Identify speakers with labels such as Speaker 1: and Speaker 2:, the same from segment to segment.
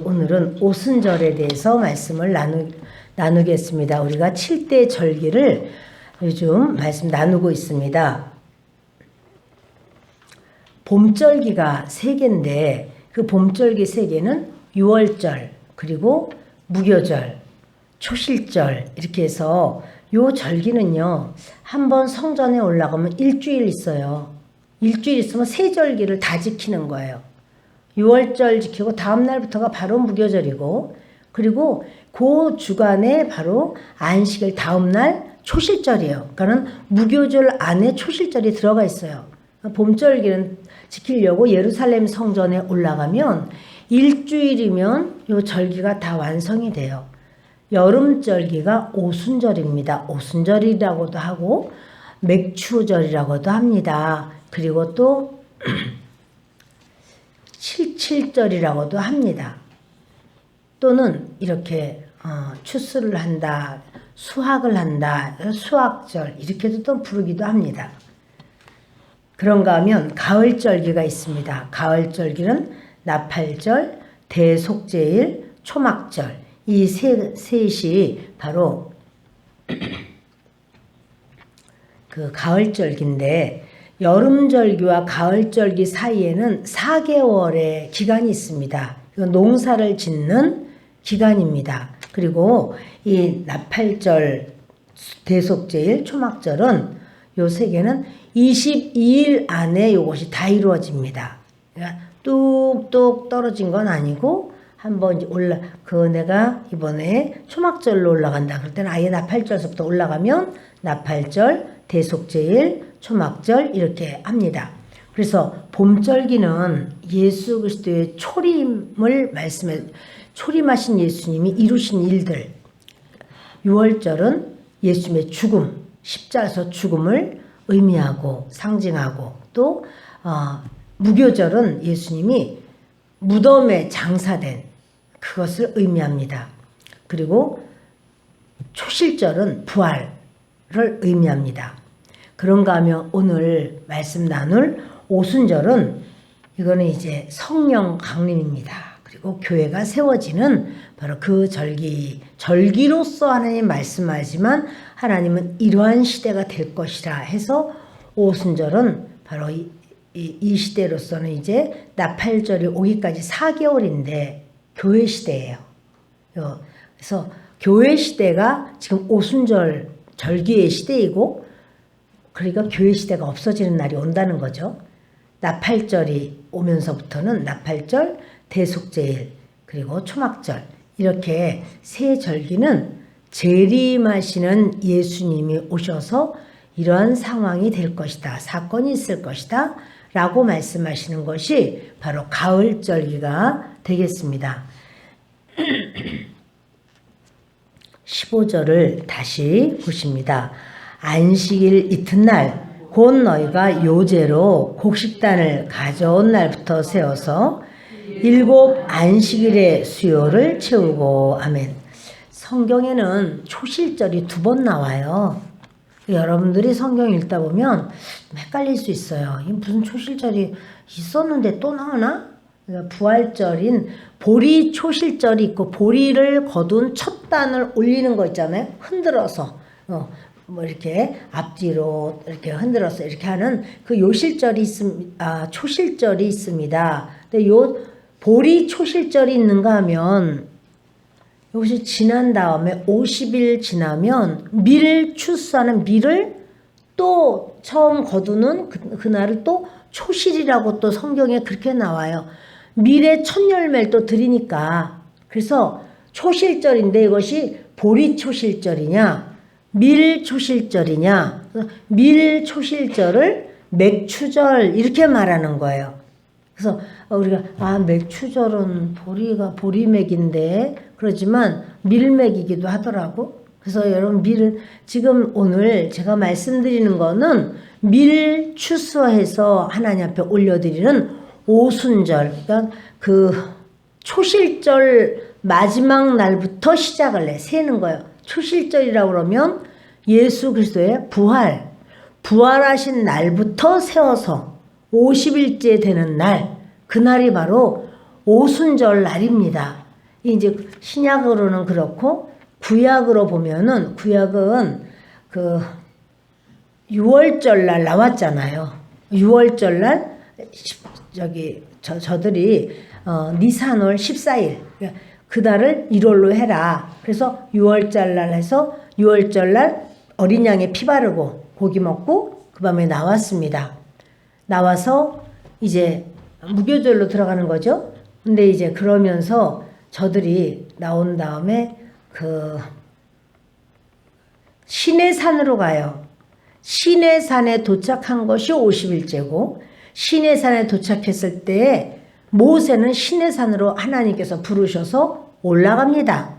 Speaker 1: 오늘은 오순절에 대해서 말씀을 나누겠습니다. 우리가 7대 절기를 요즘 말씀 나누고 있습니다. 봄절기가 3개인데 그 봄절기 3개는 6월절, 그리고 무교절, 초실절 이렇게 해서 요 절기는요, 한번 성전에 올라가면 일주일 있어요. 일주일 있으면 3절기를 다 지키는 거예요. 6월절 지키고 다음 날부터가 바로 무교절이고, 그리고 그 주간에 바로 안식일 다음 날 초실절이에요. 그러니까는 무교절 안에 초실절이 들어가 있어요. 봄절기는 지키려고 예루살렘 성전에 올라가면 일주일이면 요 절기가 다 완성이 돼요. 여름절기가 오순절입니다. 오순절이라고도 하고 맥추절이라고도 합니다. 그리고 또 칠칠절이라고도 합니다. 또는 이렇게 추수를 한다, 수확을 한다, 수확절 이렇게도 또 부르기도 합니다. 그런가 하면 가을절기가 있습니다. 가을절기는 나팔절, 대속제일, 초막절 이 셋이 바로 그 가을절기인데, 여름절기와 가을절기 사이에는 4개월의 기간이 있습니다. 농사를 짓는 기간입니다. 그리고 이 나팔절, 대속제일, 초막절은 요 3개는 22일 안에 이것이 다 이루어집니다. 그러니까 뚝뚝 떨어진 건 아니고, 한번 내가 이번에 초막절로 올라간다 그럴 때는 아예 나팔절서부터 올라가면 나팔절, 대속제일, 초막절 이렇게 합니다. 그래서 봄절기는 예수 그리스도의 초림을 초림하신 예수님이 이루신 일들, 6월절은 예수님의 죽음, 십자가에서 죽음을 의미하고 상징하고, 또 무교절은 예수님이 무덤에 장사된 그것을 의미합니다. 그리고 초실절은 부활을 의미합니다. 그런가 하면 오늘 말씀 나눌 오순절은 이거는 이제 성령 강림입니다. 그리고 교회가 세워지는 바로 그 절기로서 하나님 말씀하지만 하나님은 이러한 시대가 될 것이라 해서 오순절은 바로 이 시대로서는 이제 나팔절이 오기까지 4개월인데 교회 시대예요. 그래서 교회 시대가 지금 오순절 절기의 시대이고, 그러니까 교회 시대가 없어지는 날이 온다는 거죠. 나팔절이 오면서부터는 나팔절, 대속제일, 그리고 초막절 이렇게 3절기는 재림하시는 예수님이 오셔서 이러한 상황이 될 것이다, 사건이 있을 것이다 라고 말씀하시는 것이 바로 가을절기가 되겠습니다. 15절을 다시 보십니다. 안식일 이튿날 곧 너희가 요제로 곡식단을 가져온 날부터 세워서 7 안식일의 수요를 채우고. 아멘. 성경에는 초실절이 2번 나와요. 여러분들이 성경 읽다 보면 헷갈릴 수 있어요. 이게 무슨 초실절이 있었는데 또 나오나? 부활절인 보리 초실절이 있고, 보리를 거둔 첫 단을 올리는 거 있잖아요. 흔들어서 이렇게 앞뒤로 이렇게 흔들어서 이렇게 하는 그 요실절이 초실절이 있습니다. 근데 요 보리 초실절이 있는가 하면 이것이 지난 다음에 50일 지나면 밀 추수하는 밀을 또 처음 거두는 그날을 또 초실이라고 또 성경에 그렇게 나와요. 밀의 첫 열매를 또 드리니까. 그래서 초실절인데 이것이 보리 초실절이냐 밀 초실절이냐, 밀 초실절을 맥추절 이렇게 말하는 거예요. 그래서 우리가 맥추절은 보리맥인데 그러지만 밀맥이기도 하더라고. 그래서 여러분 지금 오늘 제가 말씀드리는 거는 밀 추수해서 하나님 앞에 올려드리는 오순절, 그러니까 그 초실절 마지막 날부터 시작을 세는 거예요. 초실절이라고 그러면 예수 그리스도의 부활하신 날부터 세워서 50일째 되는 날, 그날이 바로 오순절 날입니다. 이제 신약으로는 그렇고 구약으로 보면은 구약은 그 6월절 날 나왔잖아요. 6월절 날 저들이 니산월 14일 그 달을 1월로 해라. 그래서 6월절 날 해서 6월절 날 어린 양의 피 바르고 고기 먹고 그 밤에 나왔습니다. 나와서 이제 무교절로 들어가는 거죠. 근데 이제 그러면서 저들이 나온 다음에 그 시내산으로 가요. 시내산에 도착한 것이 50일째고 시내산에 도착했을 때 모세는 시내산으로 하나님께서 부르셔서 올라갑니다.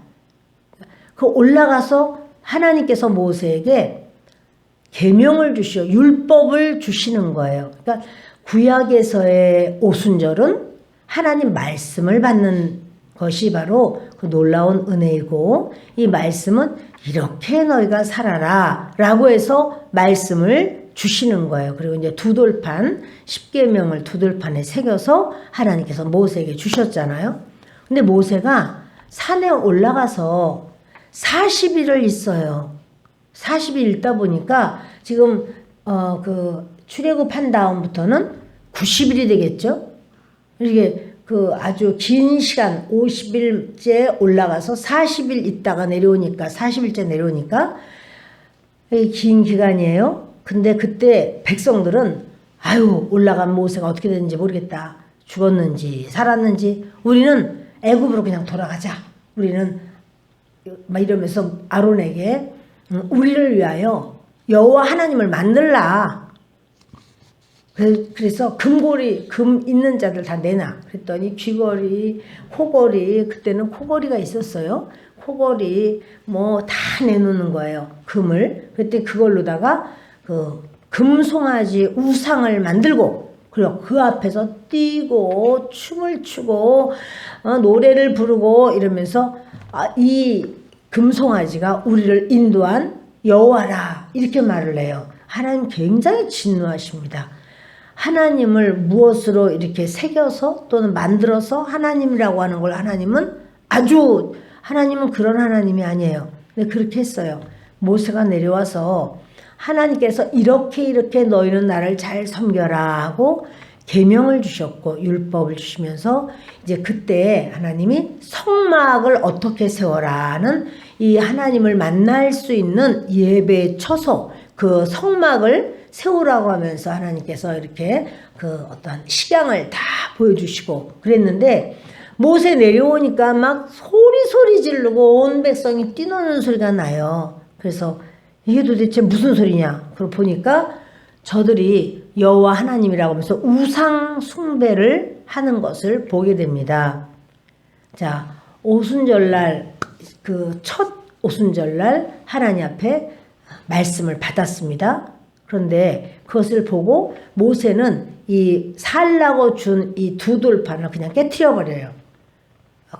Speaker 1: 그 올라가서 하나님께서 모세에게 계명을 주시오. 율법을 주시는 거예요. 그러니까 구약에서의 오순절은 하나님 말씀을 받는 것이 바로 그 놀라운 은혜이고 이 말씀은 이렇게 너희가 살아라 라고 해서 말씀을 주시는 거예요. 그리고 이제 두돌판, 십계명을 두돌판에 새겨서 하나님께서 모세에게 주셨잖아요. 근데 모세가 산에 올라가서 40일을 있어요. 40일 있다 보니까 지금 그 출애굽한 다음부터는 90일이 되겠죠. 이게 그 아주 긴 시간 50일째 올라가서 40일 있다가 내려오니까 40일째 내려오니까 긴 기간이에요. 근데 그때 백성들은 아유 올라간 모세가 어떻게 됐는지 모르겠다. 죽었는지 살았는지 우리는 애굽으로 그냥 돌아가자. 우리는 막 이러면서 아론에게 우리를 위하여 여호와 하나님을 만들라. 그래서 금고리, 금 있는 자들 다 내놔. 그랬더니 귀걸이, 코걸이, 그때는 코걸이가 있었어요. 코걸이 뭐 다 내놓는 거예요. 금을. 그때 그걸로다가 그 금송아지 우상을 만들고 그리고 그 앞에서 뛰고 춤을 추고 노래를 부르고 이러면서 이 금송아지가 우리를 인도한 여호와라 이렇게 말을 해요. 하나님 굉장히 진노하십니다. 하나님을 무엇으로 이렇게 새겨서 또는 만들어서 하나님이라고 하는 걸 하나님은 그런 하나님이 아니에요. 근데 그렇게 했어요. 모세가 내려와서 하나님께서 이렇게 너희는 나를 잘 섬겨라 하고 계명을 주셨고 율법을 주시면서 이제 그때 하나님이 성막을 어떻게 세워라는 이 하나님을 만날 수 있는 예배 처소 그 성막을 세우라고 하면서 하나님께서 이렇게 그 어떤 식양을 다 보여주시고 그랬는데 모세 내려오니까 막 소리 지르고 온 백성이 뛰노는 소리가 나요. 그래서 이게 도대체 무슨 소리냐? 그러고 보니까 저들이 여호와 하나님이라고 하면서 우상 숭배를 하는 것을 보게 됩니다. 자, 오순절날 그 첫 오순절날 하나님 앞에 말씀을 받았습니다. 그런데 그것을 보고 모세는 이 살라고 준 이 두 돌판을 그냥 깨트려 버려요.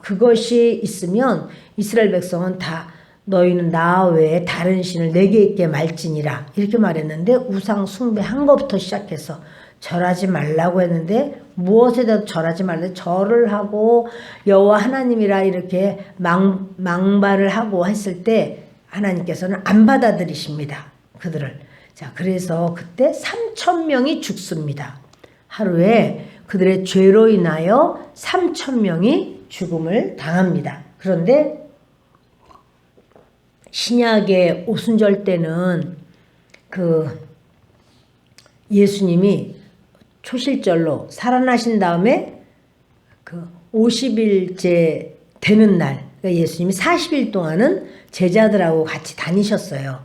Speaker 1: 그것이 있으면 이스라엘 백성은 다 너희는 나 외에 다른 신을 내게 있게 말지니라 이렇게 말했는데 우상 숭배한 것부터 시작해서 절하지 말라고 했는데 무엇에다 절하지 말래 절을 하고 여호와 하나님이라 이렇게 망발을 하고 했을 때 하나님께서는 안 받아들이십니다. 그들을. 자, 그래서 그때 3,000명이 죽습니다. 하루에 그들의 죄로 인하여 3,000명이 죽음을 당합니다. 그런데 신약의 오순절 때는 그 예수님이 초실절로 살아나신 다음에 그 50일째 되는 날, 그러니까 예수님이 40일 동안은 제자들하고 같이 다니셨어요.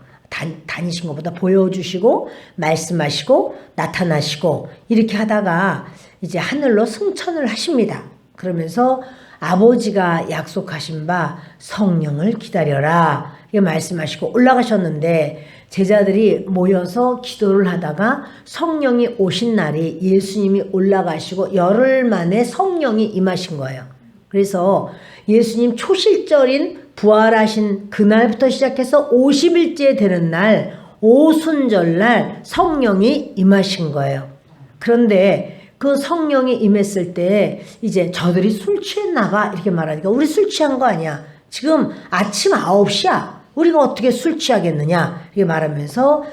Speaker 1: 다니신 것보다 보여주시고 말씀하시고 나타나시고 이렇게 하다가 이제 하늘로 승천을 하십니다. 그러면서 아버지가 약속하신 바 성령을 기다려라 이렇게 말씀하시고 올라가셨는데 제자들이 모여서 기도를 하다가 성령이 오신 날이 예수님이 올라가시고 열흘 만에 성령이 임하신 거예요. 그래서 예수님 초실절인 부활하신 그날부터 시작해서 50일째 되는 날 오순절날 성령이 임하신 거예요. 그런데 그 성령이 임했을 때 이제 저들이 술 취했나 봐 이렇게 말하니까 우리 술 취한 거 아니야. 지금 아침 9시야. 우리가 어떻게 술 취하겠느냐 이렇게 말하면서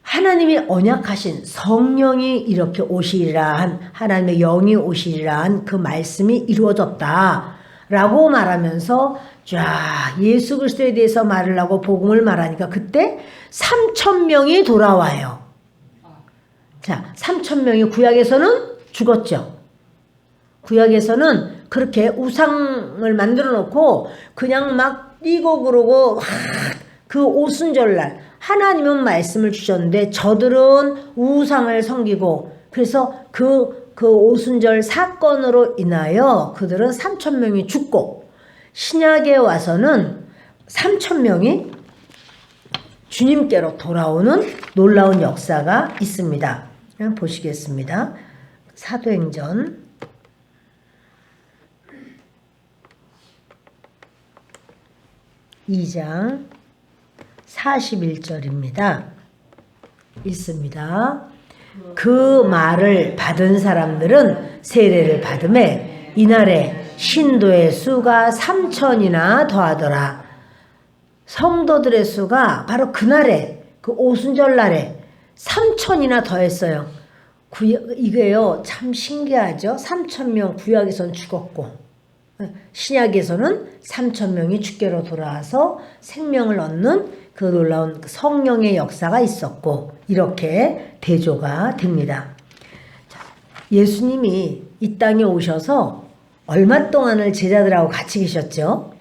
Speaker 1: 하나님이 언약하신 성령이 이렇게 오시리라 한 하나님의 영이 오시리라 한 그 말씀이 이루어졌다 라고 말하면서 쫙 예수 그리스도에 대해서 말을 하고 복음을 말하니까 그때 3,000명이 돌아와요. 자, 3,000명이 구약에서는 죽었죠. 구약에서는 그렇게 우상을 만들어 놓고 그냥 막 뛰고 그러고 그 오순절날 하나님은 말씀을 주셨는데 저들은 우상을 섬기고 그래서 그 오순절 사건으로 인하여 그들은 3,000명이 죽고 신약에 와서는 3,000명이 주님께로 돌아오는 놀라운 역사가 있습니다. 그냥 보시겠습니다. 사도행전 2장 41절입니다. 있습니다. 그 말을 받은 사람들은 세례를 받음에 이날에 신도의 수가 3,000이나 더하더라. 성도들의 수가 바로 그날에 그 오순절날에 3,000이나 더했어요. 이게요 참 신기하죠. 3,000명 구약에서는 죽었고 신약에서는 3,000명이 주께로 돌아와서 생명을 얻는 그 놀라운 성령의 역사가 있었고 이렇게 대조가 됩니다. 예수님이 이 땅에 오셔서 얼마 동안을 제자들하고 같이 계셨죠?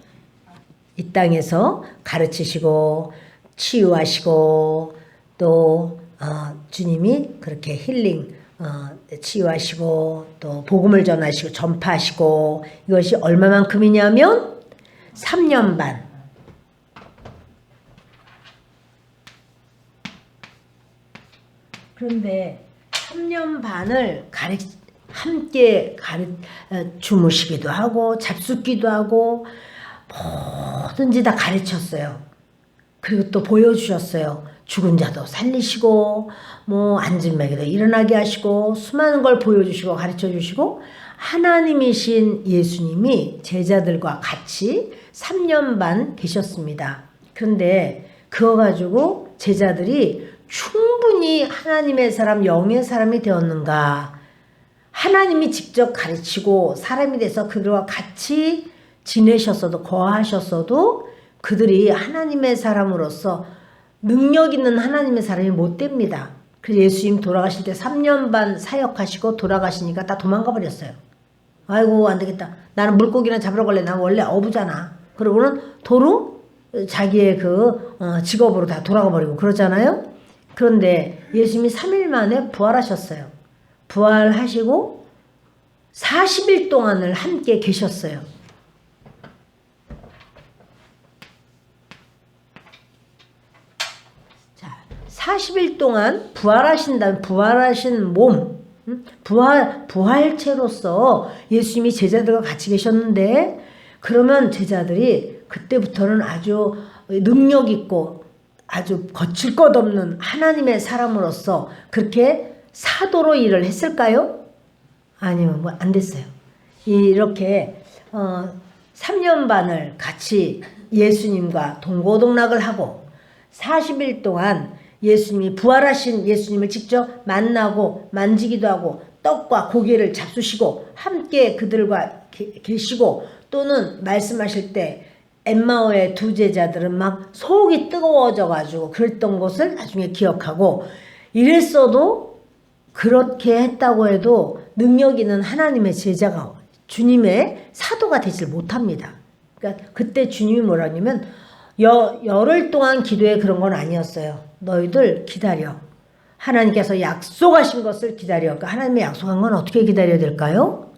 Speaker 1: 이 땅에서 가르치시고 치유하시고 또 주님이 그렇게 힐링 치유하시고 또 복음을 전하시고 전파하시고 이것이 얼마만큼이냐면 3년 반. 그런데 3년 반을 함께 주무시기도 하고 잡숫기도 하고 뭐든지 다 가르쳤어요. 그리고 또 보여주셨어요. 죽은 자도 살리시고 뭐 앉은 맥에도 일어나게 하시고 수많은 걸 보여주시고 가르쳐주시고 하나님이신 예수님이 제자들과 같이 3년 반 계셨습니다. 그런데 그거 가지고 제자들이 충분히 하나님의 사람, 영의 사람이 되었는가? 하나님이 직접 가르치고 사람이 돼서 그들과 같이 지내셨어도 거하셨어도 그들이 하나님의 사람으로서 능력 있는 하나님의 사람이 못 됩니다. 그래서 예수님 돌아가실 때 3년 반 사역하시고 돌아가시니까 다 도망가 버렸어요. 아이고 안 되겠다. 나는 물고기나 잡으러 갈래. 난 원래 어부잖아. 그러고는 도로 자기의 그 직업으로 다 돌아가 버리고 그러잖아요. 그런데 예수님이 3일 만에 부활하셨어요. 부활하시고 40일 동안을 함께 계셨어요. 자, 40일 동안 부활하신 몸, 부활체로서 예수님이 제자들과 같이 계셨는데 그러면 제자들이 그때부터는 아주 능력 있고 아주 거칠 것 없는 하나님의 사람으로서 그렇게 사도로 일을 했을까요? 아니요, 뭐 안 됐어요. 이렇게 3년 반을 같이 예수님과 동고동락을 하고 40일 동안 예수님이 부활하신 예수님을 직접 만나고 만지기도 하고 떡과 고기를 잡수시고 함께 그들과 계시고 또는 말씀하실 때 엠마오의 두 제자들은 막 속이 뜨거워져 가지고 그랬던 것을 나중에 기억하고 이랬어도 그렇게 했다고 해도 능력 있는 하나님의 제자가 주님의 사도가 되질 못합니다. 그러니까 그때 주님이 뭐라 하냐면 열흘 동안 기도해 그런 건 아니었어요. 너희들 기다려. 하나님께서 약속하신 것을 기다려. 그러니까 하나님의 약속한 건 어떻게 기다려야 될까요?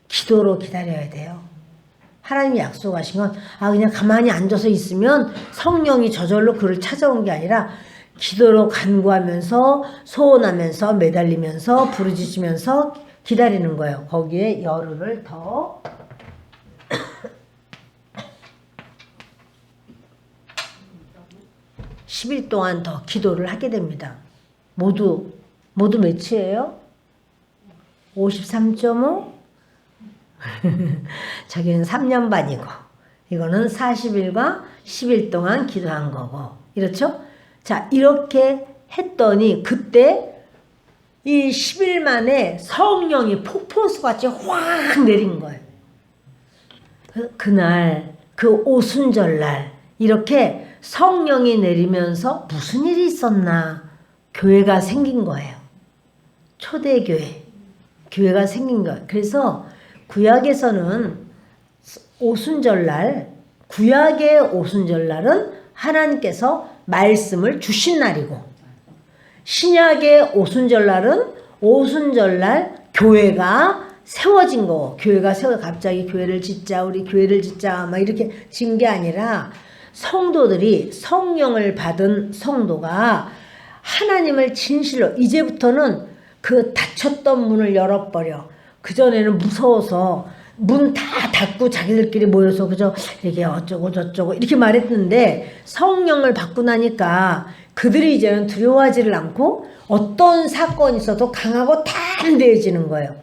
Speaker 1: 기도로 기다려야 돼요. 하나님이 약속하신 건 그냥 가만히 앉아서 있으면 성령이 저절로 그를 찾아온 게 아니라 기도로 간구하면서 소원하면서 매달리면서 부르짖으면서 기다리는 거예요. 거기에 열흘을 더 10일 동안 더 기도를 하게 됩니다. 모두 몇이에요? 53.5? 저기는 3년 반이고 이거는 40일과 10일 동안 기도한 거고 이렇죠? 자, 이렇게 했더니 그때 이 10일 만에 성령이 폭포수같이 확 내린 거예요. 그날 그 오순절날 이렇게 성령이 내리면서 무슨 일이 있었나? 교회가 생긴 거예요. 초대교회. 교회가 생긴 거예요. 그래서 구약에서는 오순절날, 구약의 오순절날은 하나님께서 말씀을 주신 날이고 신약의 오순절날은 오순절날 교회가 세워진 거. 교회가 갑자기 교회를 짓자, 우리 교회를 짓자 막 이렇게 진 게 아니라 성도들이 성령을 받은 성도가 하나님을 진실로 이제부터는 그 닫혔던 문을 열어버려. 그전에는 무서워서 문 다 닫고 자기들끼리 모여서 그저 이게 어쩌고 저쩌고 이렇게 말했는데 성령을 받고 나니까 그들이 이제는 두려워하지를 않고 어떤 사건이 있어도 강하고 담대해지는 거예요.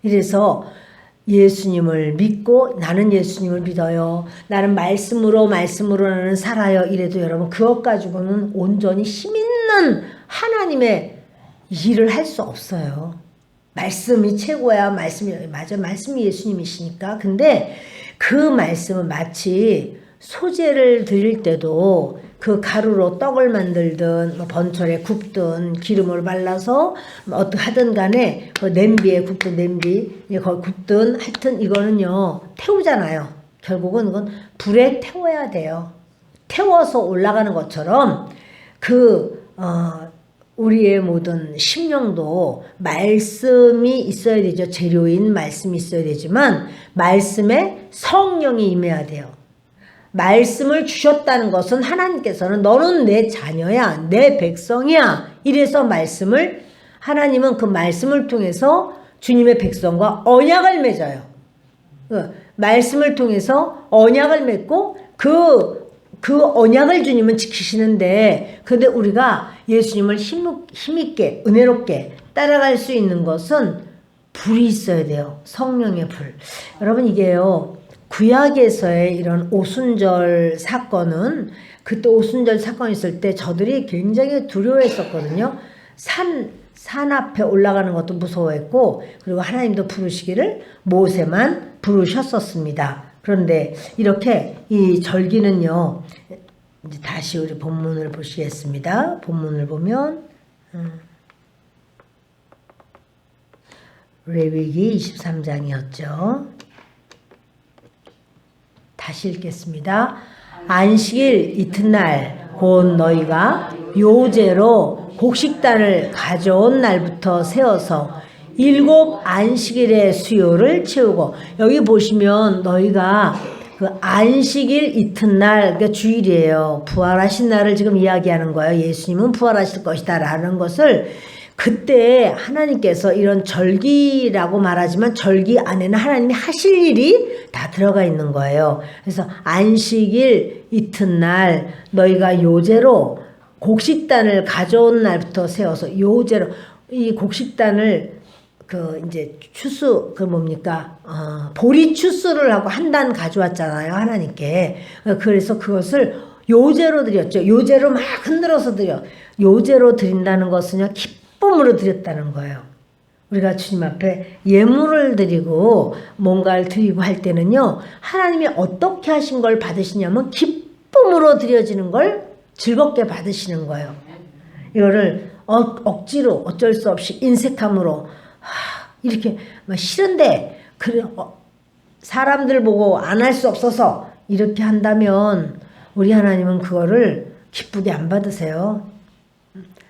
Speaker 1: 이래서 예수님을 믿고 나는 예수님을 믿어요. 나는 말씀으로 나는 살아요. 이래도 여러분 그것 가지고는 온전히 힘있는 하나님의 일을 할 수 없어요. 말씀이 최고야. 맞아. 말씀이 예수님이시니까. 근데 그 말씀은 마치 소제를 드릴 때도 그 가루로 떡을 만들든 뭐 번철에 굽든 기름을 발라서 뭐 어떻게 하든 간에 그 냄비에 굽든 거기 굽든 하여튼 이거는요 태우잖아요. 결국은 이건 불에 태워야 돼요. 태워서 올라가는 것처럼 우리의 모든 심령도 말씀이 있어야 되죠. 재료인 말씀이 있어야 되지만 말씀에 성령이 임해야 돼요. 말씀을 주셨다는 것은 하나님께서는 너는 내 자녀야, 내 백성이야. 이래서 하나님은 그 말씀을 통해서 주님의 백성과 언약을 맺어요. 말씀을 통해서 언약을 맺고 그 언약을 주님은 지키시는데 근데 우리가 예수님을 힘있게 은혜롭게 따라갈 수 있는 것은 불이 있어야 돼요. 성령의 불. 여러분 이게요. 구약에서의 이런 오순절 사건은 그때 오순절 사건이 있을 때 저들이 굉장히 두려워했었거든요. 산 앞에 올라가는 것도 무서워했고 그리고 하나님도 부르시기를 모세만 부르셨었습니다. 그런데 이렇게 이 절기는요. 이제 다시 우리 본문을 보시겠습니다. 본문을 보면 레위기 23장이었죠. 다시 읽겠습니다. 안식일 이튿날 곧 너희가 요제로 곡식단을 가져온 날부터 세어서 7 안식일의 수요를 채우고 여기 보시면 너희가 그 안식일 이튿날 그러니까 주일이에요. 부활하신 날을 지금 이야기하는 거예요. 예수님은 부활하실 것이다 라는 것을 그때 하나님께서 이런 절기라고 말하지만 절기 안에는 하나님이 하실 일이 다 들어가 있는 거예요. 그래서 안식일 이튿날 너희가 요제로 곡식단을 가져온 날부터 세워서 요제로 이 곡식단을 이제 추수 뭡니까 보리 추수를 하고 한 단 가져왔잖아요 하나님께. 그래서 그것을 요제로 드렸죠. 요제로 막 흔들어서 드려. 요제로 드린다는 것은요 기쁨으로 드렸다는 거예요. 우리가 주님 앞에 예물을 드리고 뭔가를 드리고 할 때는요 하나님이 어떻게 하신 걸 받으시냐면 기쁨으로 드려지는 걸 즐겁게 받으시는 거예요. 이거를 억지로 어쩔 수 없이 인색함으로 이렇게 막 싫은데 사람들 보고 안 할 수 없어서 이렇게 한다면 우리 하나님은 그거를 기쁘게 안 받으세요.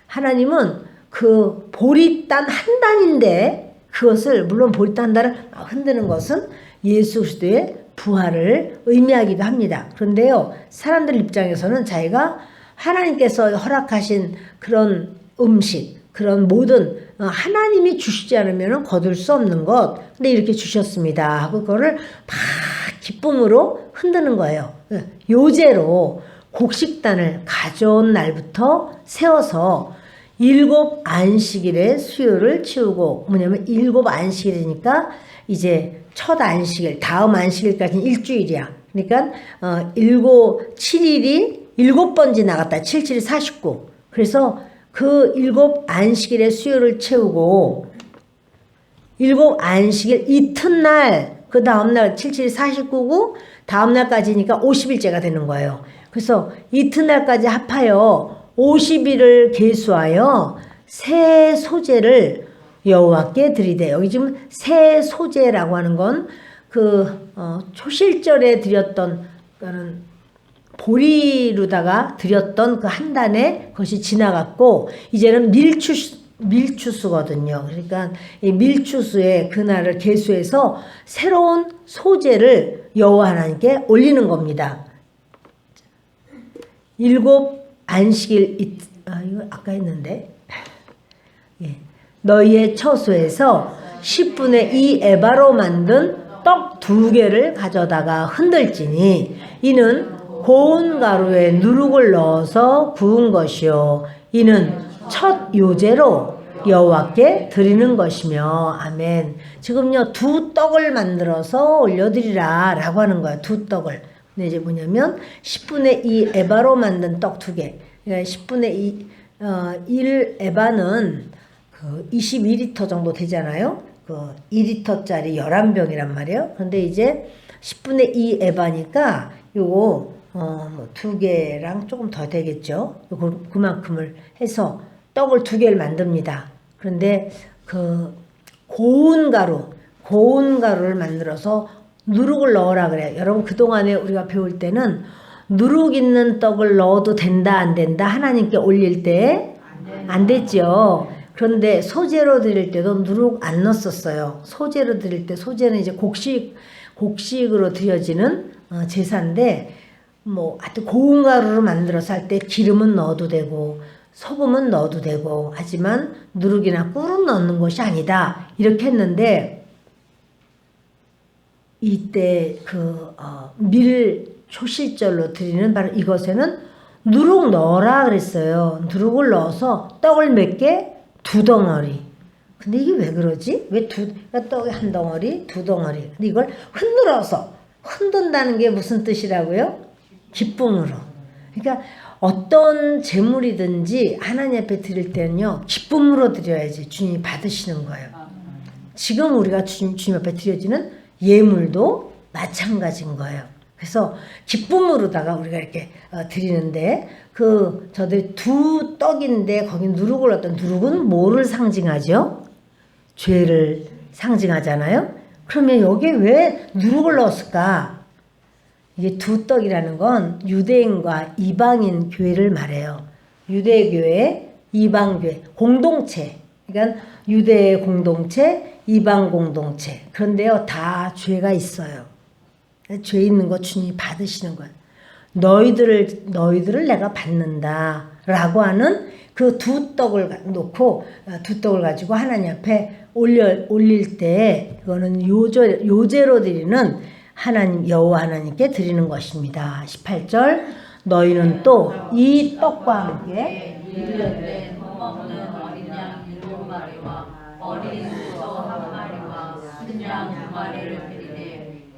Speaker 1: 하나님은 그 보리단 한 단인데 그것을 물론 보리단 한 단을 흔드는 것은 예수 그리스도의 부활을 의미하기도 합니다. 그런데요 사람들 입장에서는 자기가 하나님께서 허락하신 그런 음식 그런 모든 하나님이 주시지 않으면 거둘 수 없는 것 근데 이렇게 주셨습니다 하고 그거를 막 기쁨으로 흔드는 거예요. 요제로 곡식단을 가져온 날부터 세워서 일곱 안식일의 수요를 채우고, 뭐냐면 일곱 안식일이니까 이제 첫 안식일, 다음 안식일까지는 일주일이야. 그러니까 일곱 7일이 일곱 번 지나갔다. 7, 7이 49. 그래서 그 일곱 안식일의 수요를 채우고 일곱 안식일 이튿날, 그 다음날 7, 7이 49고 다음날까지니까 50일째가 되는 거예요. 그래서 이튿날까지 합하여 50일을 계수하여 새 소제를 여호와께 드리되, 여기 지금 새 소제라고 하는 건 초실절에 드렸던 그는 보리로다가 드렸던 그 한 단에 그것이 지나갔고 이제는 밀추수거든요. 그러니까 이 밀추수의 그날을 계수해서 새로운 소제를 여호와 하나님께 올리는 겁니다. 일곱 안식일 이거 아까 했는데 예. 너희의 처소에서 10분의 2 에바로 만든 떡 2개를 가져다가 흔들지니 이는 고운 가루에 누룩을 넣어서 구운 것이요 이는 첫 요제로 여호와께 드리는 것이며. 아멘. 지금요 2 떡을 만들어서 올려드리라 라고 하는 거예요. 2 떡을. 근데 이제 뭐냐면 10분의 2 에바로 만든 떡 2개. 그러니까 10분의 2 1 에바는 22리터 정도 되잖아요. 2리터짜리 11병이란 말이에요. 근데 이제 10분의 2 에바니까 요거 2개랑 조금 더 되겠죠. 그만큼을 해서 떡을 2개를 만듭니다. 그런데 고운 가루를 만들어서 누룩을 넣으라 그래요. 여러분 그동안에 우리가 배울 때는 누룩 있는 떡을 넣어도 된다 안 된다 하나님께 올릴 때 안 됐죠. 그런데 소제로 드릴 때도 누룩 안 넣었어요. 소제로 드릴 때, 소제는 이제 곡식으로 드려지는 제사인데 하여튼 고운 가루로 만들어서 할 때 기름은 넣어도 되고 소금은 넣어도 되고 하지만 누룩이나 꿀은 넣는 것이 아니다 이렇게 했는데, 이때 밀 초실절로 드리는 바로 이것에는 누룩 넣어라 그랬어요. 누룩을 넣어서 떡을 몇 개? 2덩어리. 근데 이게 왜 그러지? 왜 떡이 1덩어리, 2덩어리. 근데 이걸 흔든다는 게 무슨 뜻이라고요? 기쁨으로. 그러니까 어떤 재물이든지 하나님 앞에 드릴 때는요, 기쁨으로 드려야지 주님이 받으시는 거예요. 지금 우리가 주님 앞에 드려지는 예물도 마찬가지인 거예요. 그래서 기쁨으로다가 우리가 이렇게 드리는데, 저들 2 떡인데 거기 누룩을 넣었던, 누룩은 뭐를 상징하죠? 죄를 상징하잖아요. 그러면 여기에 왜 누룩을 넣었을까? 이게 2 떡이라는 건 유대인과 이방인 교회를 말해요. 유대교회, 이방교회, 공동체. 그러니까 유대 공동체, 이방 공동체. 그런데요, 다 죄가 있어요. 죄 있는 거 주님이 받으시는 거예요. 너희들을 내가 받는다 라고 하는 그 2 떡을 놓고 2 떡을 가지고 하나님 앞에 올릴 때, 그거는 요제로 드리는 하나님 여호와 하나님께 드리는 것입니다. 18절 너희는 또 이 떡과 함께
Speaker 2: 1년 된 흠없는 어린 양 7마리와 어린 소 1마리와 순양 2마리를 드리되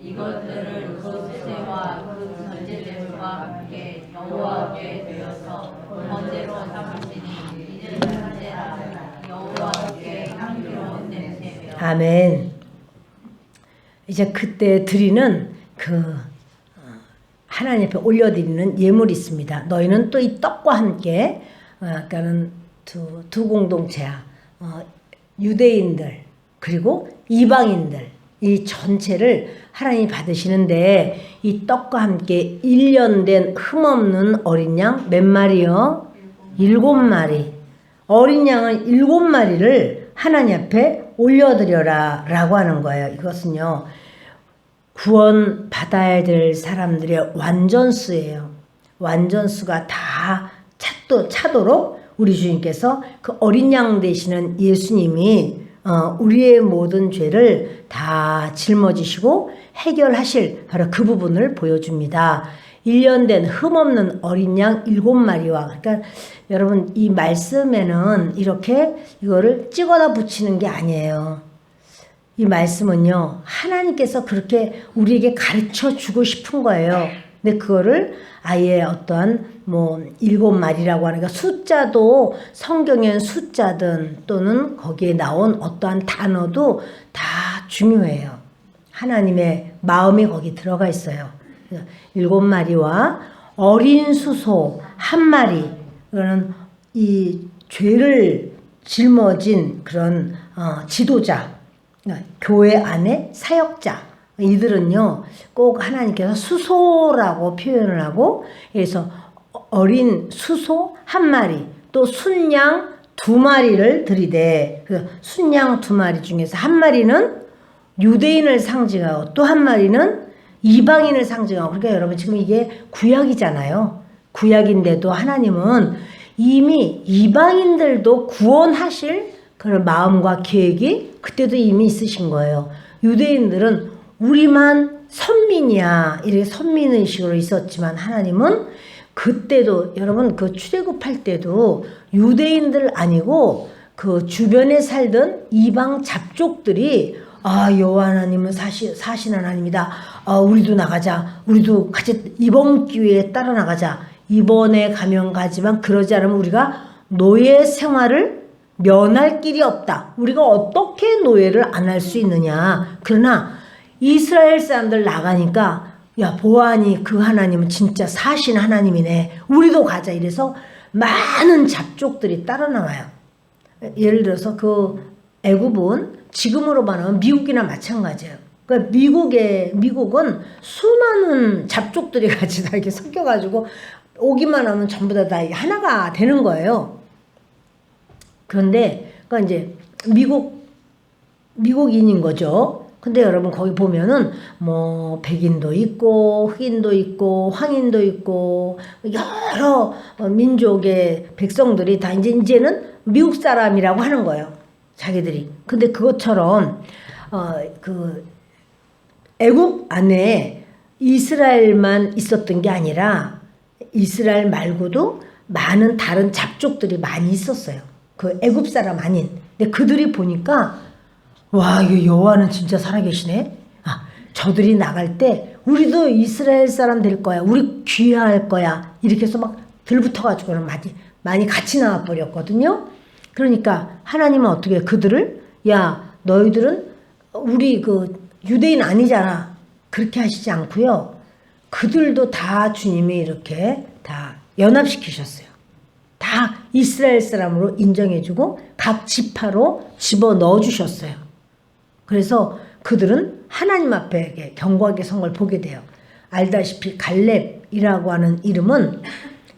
Speaker 2: 이것들을 그 소제와 그 전제제물과 함께 여호와께 드려서 번제로 삼으시니 이는 번제라 여호와께 향기로운 냄새며.
Speaker 1: 아멘. 이제 그때 드리는 하나님 앞에 올려드리는 예물이 있습니다. 너희는 또 이 떡과 함께, 아까는 두 공동체야. 유대인들 그리고 이방인들 이 전체를 하나님이 받으시는데, 이 떡과 함께 1년 된 흠없는 어린 양 몇 마리요? 7마리. 어린 양은 7마리를 하나님 앞에 올려드려라 라고 하는 거예요. 이것은요, 구원 받아야 될 사람들의 완전수예요. 완전수가 다 차도록 우리 주님께서 그 어린 양 되시는 예수님이 우리의 모든 죄를 다 짊어지시고 해결하실 바로 그 부분을 보여줍니다. 1년 된 흠없는 어린 양 7마리와, 그러니까 여러분 이 말씀에는 이렇게 이거를 찍어다 붙이는 게 아니에요. 이 말씀은요, 하나님께서 그렇게 우리에게 가르쳐 주고 싶은 거예요. 근데 그거를 아예 어떠한 7마리라고 하니까 숫자도 성경엔 숫자든 또는 거기에 나온 어떠한 단어도 다 중요해요. 하나님의 마음이 거기 들어가 있어요. 7마리와 어린 수소 1마리, 그거는 이 죄를 짊어진 그런 지도자, 교회 안에 사역자, 이들은요 꼭 하나님께서 수소라고 표현을 하고, 그래서 어린 수소 1마리 또 순양 2마리를 드리되, 그 순양 2마리 중에서 1마리는 유대인을 상징하고 또 1마리는 이방인을 상징하고. 그러니까 여러분 지금 이게 구약이잖아요. 구약인데도 하나님은 이미 이방인들도 구원하실 그런 마음과 계획이 그때도 이미 있으신 거예요. 유대인들은 우리만 선민이야 이렇게 선민의식으로 있었지만, 하나님은 그때도 여러분 그 출애굽할 때도 유대인들 아니고 그 주변에 살던 이방 잡족들이 여호와 하나님은 사신 하나님이다. 우리도 나가자. 우리도 같이 이번 기회에 따라 나가자. 이번에 가면 가지만 그러지 않으면 우리가 노예 생활을 면할 길이 없다. 우리가 어떻게 노예를 안 할 수 있느냐. 그러나 이스라엘 사람들 나가니까 야, 보아하니 그 하나님은 진짜 사신 하나님이네. 우리도 가자. 이래서 많은 잡족들이 따라 나와요. 예를 들어서 그 애굽은 지금으로 말하면 미국이나 마찬가지예요. 그러니까 미국은 수많은 잡족들이 같이 다 이렇게 섞여가지고 오기만 하면 전부 다 하나가 되는 거예요. 그런데 그러니까 이제 미국인인 거죠. 근데 여러분 거기 보면은 백인도 있고 흑인도 있고 황인도 있고 여러 민족의 백성들이 다 이제는 미국 사람이라고 하는 거예요. 자기들이. 근데 그것처럼 그 애국 안에 이스라엘만 있었던 게 아니라 이스라엘 말고도 많은 다른 잡족들이 많이 있었어요. 그 애굽 사람 아닌. 근데 그들이 보니까 와, 이거 여호와는 진짜 살아계시네. 저들이 나갈 때 우리도 이스라엘 사람 될 거야. 우리 귀화할 거야. 이렇게 해서 막 들붙어가지고는 많이 같이 나와버렸거든요. 그러니까 하나님은 어떻게 그들을, 야, 너희들은 우리 그 유대인 아니잖아. 그렇게 하시지 않고요. 그들도 다 주님이 이렇게 다 연합시키셨어요. 다 이스라엘 사람으로 인정해주고 각 지파로 집어넣어 주셨어요. 그래서 그들은 하나님 앞에 견고하게 선 걸 보게 돼요. 알다시피 갈렙이라고 하는 이름은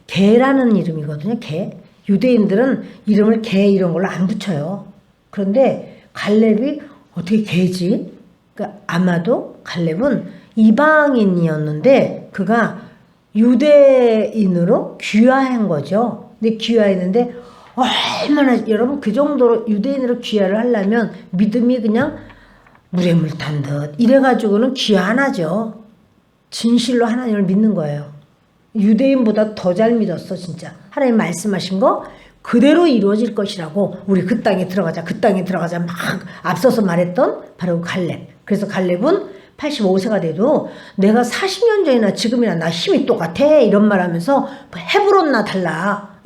Speaker 1: 개라는 이름이거든요. 개. 유대인들은 이름을 개 이런 걸로 안 붙여요. 그런데 갈렙이 어떻게 개지? 그러니까 아마도 갈렙은 이방인이었는데 그가 유대인으로 귀화한 거죠. 근데 귀화했는데 얼마나 여러분 그 정도로 유대인으로 귀화를 하려면 믿음이 그냥 물에 물 탄 듯 이래가지고는 귀화 안 하죠. 진실로 하나님을 믿는 거예요. 유대인보다 더 잘 믿었어 진짜. 하나님 말씀하신 거 그대로 이루어질 것이라고 우리 그 땅에 들어가자 그 땅에 들어가자 막 앞서서 말했던 바로 갈렙. 그래서 갈렙은 85세가 돼도 내가 40년 전이나 지금이나 나 힘이 똑같아 이런 말 하면서 헤브론나 달라.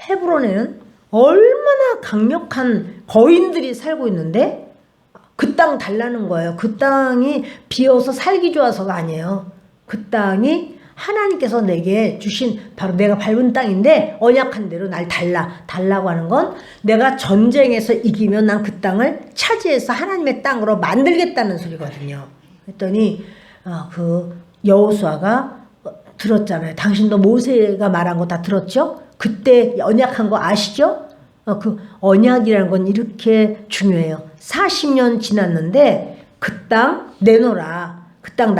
Speaker 1: 헤브론에는 얼마나 강력한 거인들이 살고 있는데 그 땅 달라는 거예요. 그 땅이 비어서 살기 좋아서가 아니에요. 그 땅이 하나님께서 내게 주신 바로 내가 밟은 땅인데 언약한 대로 날 달라고 하는 건 내가 전쟁에서 이기면 난 그 땅을 차지해서 하나님의 땅으로 만들겠다는 소리거든요. 그랬더니 그 여호수아가 들었잖아요. 당신도 모세가 말한 거 다 들었죠? 그때 언약한 거 아시죠? 그 언약이라는 건 이렇게 중요해요. 40년 지났는데 그 땅 내놓으라. 그 땅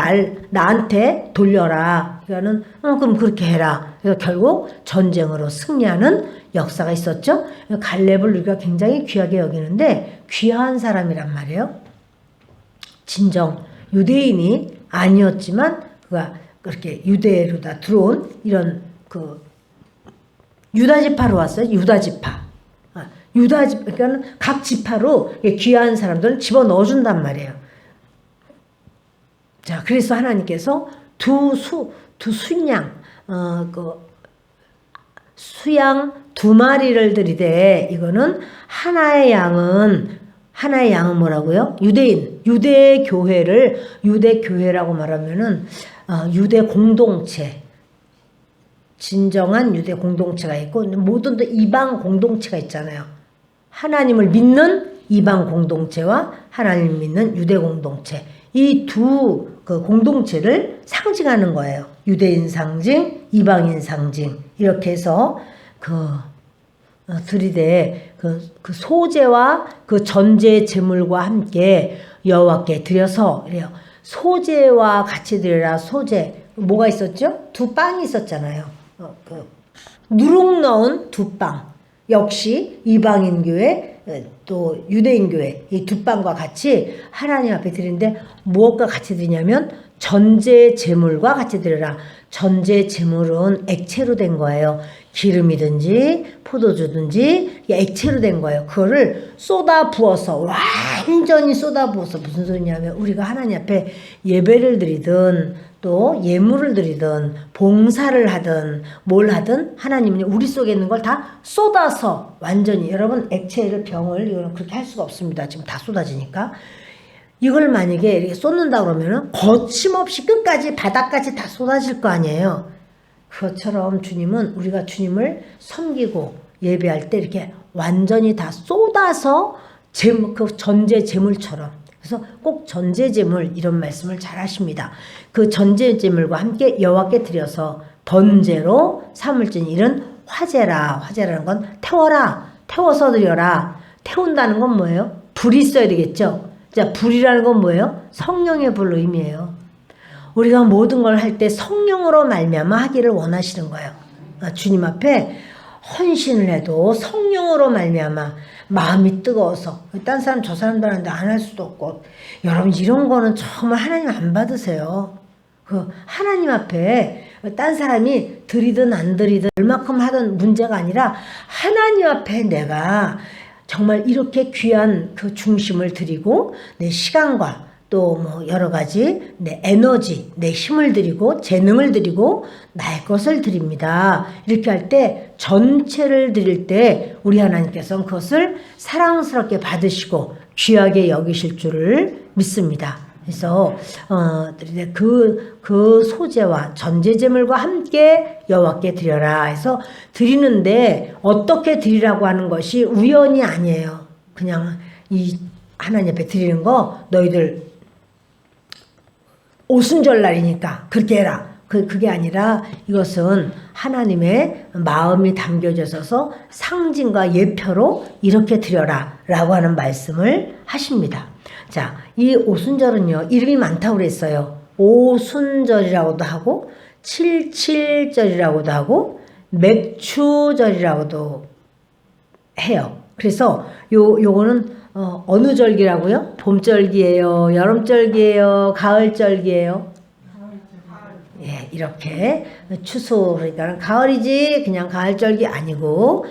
Speaker 1: 나한테 돌려라. 그러니까는 그럼 그렇게 해라. 그래서 결국 전쟁으로 승리하는 역사가 있었죠. 갈렙을 우리가 굉장히 귀하게 여기는데 귀한 사람이란 말이에요. 진정 유대인이 아니었지만 그가 그렇게 유대로 다 들어온 이런 그 유다 지파로 왔어요. 유다 지파. 유다 지파, 그러니까 각 지파로 귀한 사람들을 집어 넣어준단 말이에요. 자, 그래서 하나님께서 두 순양, 수양 2마리를 드리되, 이거는 하나의 양은 뭐라고요? 유대 교회라고 말하면은, 유대 공동체, 진정한 유대 공동체가 있고, 모든 이방 공동체가 있잖아요. 하나님을 믿는 이방 공동체와 하나님을 믿는 유대 공동체. 이 두 그 공동체를 상징하는 거예요. 유대인 상징, 이방인 상징. 이렇게 해서 드리되 그 소제와 그 전제 제물과 함께 여호와께 드려서 이래요. 소제와 같이 드려라. 소제. 뭐가 있었죠? 2빵이 있었잖아요. 누룩 넣은 2빵. 역시 이방인 교회 또 유대인 교회 이 2빵과 같이 하나님 앞에 드리는데 무엇과 같이 드리냐면 전제 제물과 같이 드려라. 전제 제물은 액체로 된 거예요. 기름이든지 포도주든지 액체로 된 거예요. 그거를 쏟아 부어서 완전히 쏟아 부어서 무슨 소리냐면 우리가 하나님 앞에 예배를 드리든 또 예물을 드리든 봉사를 하든 뭘 하든 하나님은 우리 속에 있는 걸 다 쏟아서 완전히 여러분 액체를 병을 이거는 그렇게 할 수가 없습니다. 지금 다 쏟아지니까 이걸 만약에 이렇게 쏟는다 그러면은 거침없이 끝까지 바닥까지 다 쏟아질 거 아니에요. 그것처럼 주님은 우리가 주님을 섬기고 예배할 때 이렇게 완전히 다 쏟아서 그 전제 제물처럼 그래서 꼭 전제 제물 이런 말씀을 잘 하십니다. 그 전제 제물과 함께 여호와께 드려서 번제로 삼을지니 이런 화제라는 건 태워서 드려라. 태운다는 건 뭐예요? 불이 있어야 되겠죠. 자, 불이라는 건 뭐예요? 성령의 불로 의미해요. 우리가 모든 걸 할 때 성령으로 말미암아 하기를 원하시는 거예요. 주님 앞에 헌신을 해도 성령으로 말미암아 마음이 뜨거워서 딴 사람 저 사람들한테 안 할 수도 없고 여러분 이런 거는 정말 하나님 안 받으세요. 그 하나님 앞에 딴 사람이 드리든 안 드리든 얼마큼 하든 문제가 아니라 하나님 앞에 내가 정말 이렇게 귀한 그 중심을 드리고 내 시간과 또 뭐 여러 가지 내 에너지, 내 힘을 드리고 재능을 드리고 나의 것을 드립니다. 이렇게 할 때 전체를 드릴 때 우리 하나님께서는 그것을 사랑스럽게 받으시고 귀하게 여기실 줄을 믿습니다. 그래서 그 소제와 전제제물과 함께 여호와께 드려라 해서 드리는데 어떻게 드리라고 하는 것이 우연이 아니에요. 그냥 이 하나님 앞에 드리는 거 너희들 오순절날이니까 그렇게 해라. 그게 아니라 이것은 하나님의 마음이 담겨져 있어서 상징과 예표로 이렇게 드려라 라고 하는 말씀을 하십니다. 자, 이 오순절은요 이름이 많다고 그랬어요. 오순절이라고도 하고 칠칠절이라고도 하고 맥추절이라고도 해요. 그래서 요거는 어느 절기라고요? 봄절기예요? 여름절기예요? 가을절기예요? 예, 이렇게 추수 그러니까 가을이지 그냥 가을절기 아니고